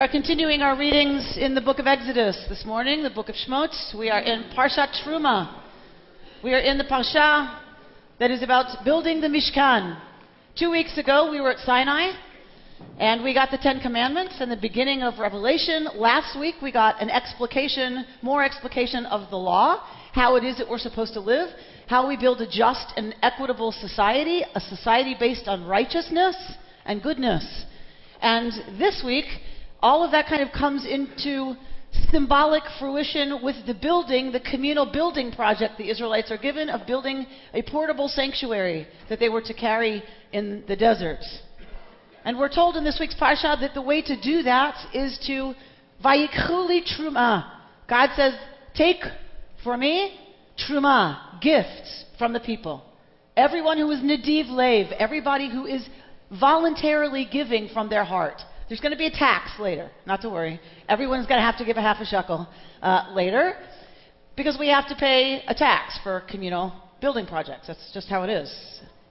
We are continuing our readings in the book of Exodus this morning, the book of Shemot. We are in Parshat Truma. We are in the Parsha that is about building the Mishkan. 2 weeks ago, we were at Sinai, and we got the Ten Commandments and the beginning of Revelation. Last week, we got more explication of the law, how it is that we're supposed to live, how we build a just and equitable society, a society based on righteousness and goodness. And this week, all of that kind of comes into symbolic fruition with the communal building project the Israelites are given of building a portable sanctuary that they were to carry in the desert. And we're told in this week's Parsha that the way to do that is to Vayikhu li Truma. God says, take for me Truma, gifts from the people. Everyone who is Nadiv Lev, everybody who is voluntarily giving from their heart. There's going to be a tax later, not to worry. Everyone's going to have to give a half a shekel later, because we have to pay a tax for communal building projects. That's just how it is.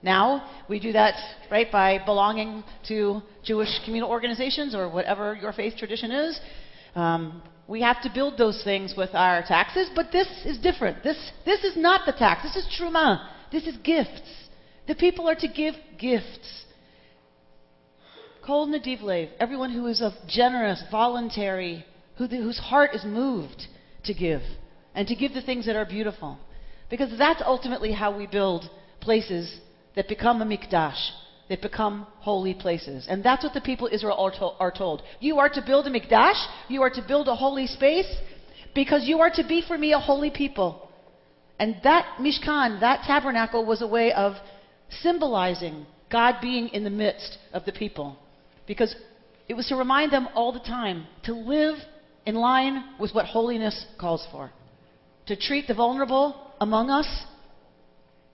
Now, we do that, right, by belonging to Jewish communal organizations or whatever your faith tradition is. We have to build those things with our taxes, but this is different. This is not the tax. This is Truma. This is gifts. The people are to give gifts. Kol Nadiv Lev, everyone who is of generous, voluntary, whose heart is moved to give, and to give the things that are beautiful. Because that's ultimately how we build places that become a mikdash, that become holy places. And that's what the people of Israel are told. You are to build a mikdash, you are to build a holy space, because you are to be for me a holy people. And that mishkan, that tabernacle, was a way of symbolizing God being in the midst of the people. Because it was to remind them all the time to live in line with what holiness calls for. To treat the vulnerable among us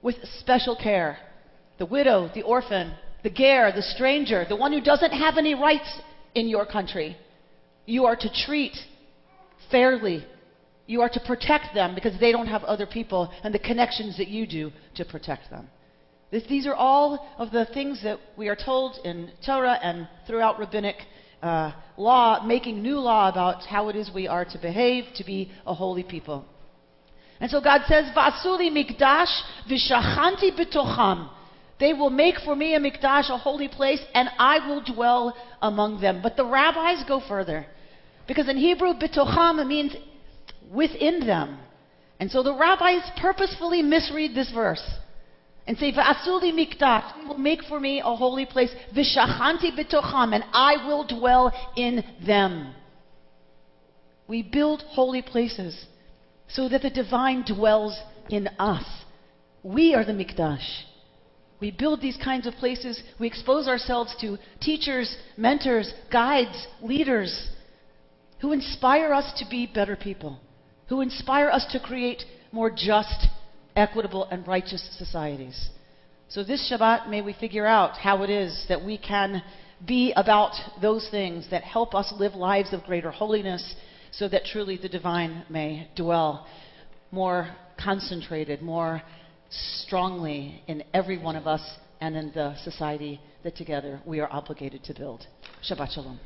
with special care. The widow, the orphan, the ger, the stranger, the one who doesn't have any rights in your country. You are to treat fairly. You are to protect them because they don't have other people and the connections that you do to protect them. These are all of the things that we are told in Torah and throughout rabbinic law, making new law about how it is we are to behave, to be a holy people. And so God says, V'asuli mikdash v'shachanti b'tocham. They will make for me a mikdash, a holy place, and I will dwell among them. But the rabbis go further. Because in Hebrew, b'tocham means within them. And so the rabbis purposefully misread this verse. And say, V'asuli mikdash, they will make for me a holy place, v'shachanti b'tocham, and I will dwell in them. We build holy places so that the divine dwells in us. We are the mikdash. We build these kinds of places. We expose ourselves to teachers, mentors, guides, leaders who inspire us to be better people, who inspire us to create more just, equitable, and righteous societies. So this Shabbat, may we figure out how it is that we can be about those things that help us live lives of greater holiness, so that truly the divine may dwell more concentrated, more strongly in every one of us and in the society that together we are obligated to build. Shabbat Shalom.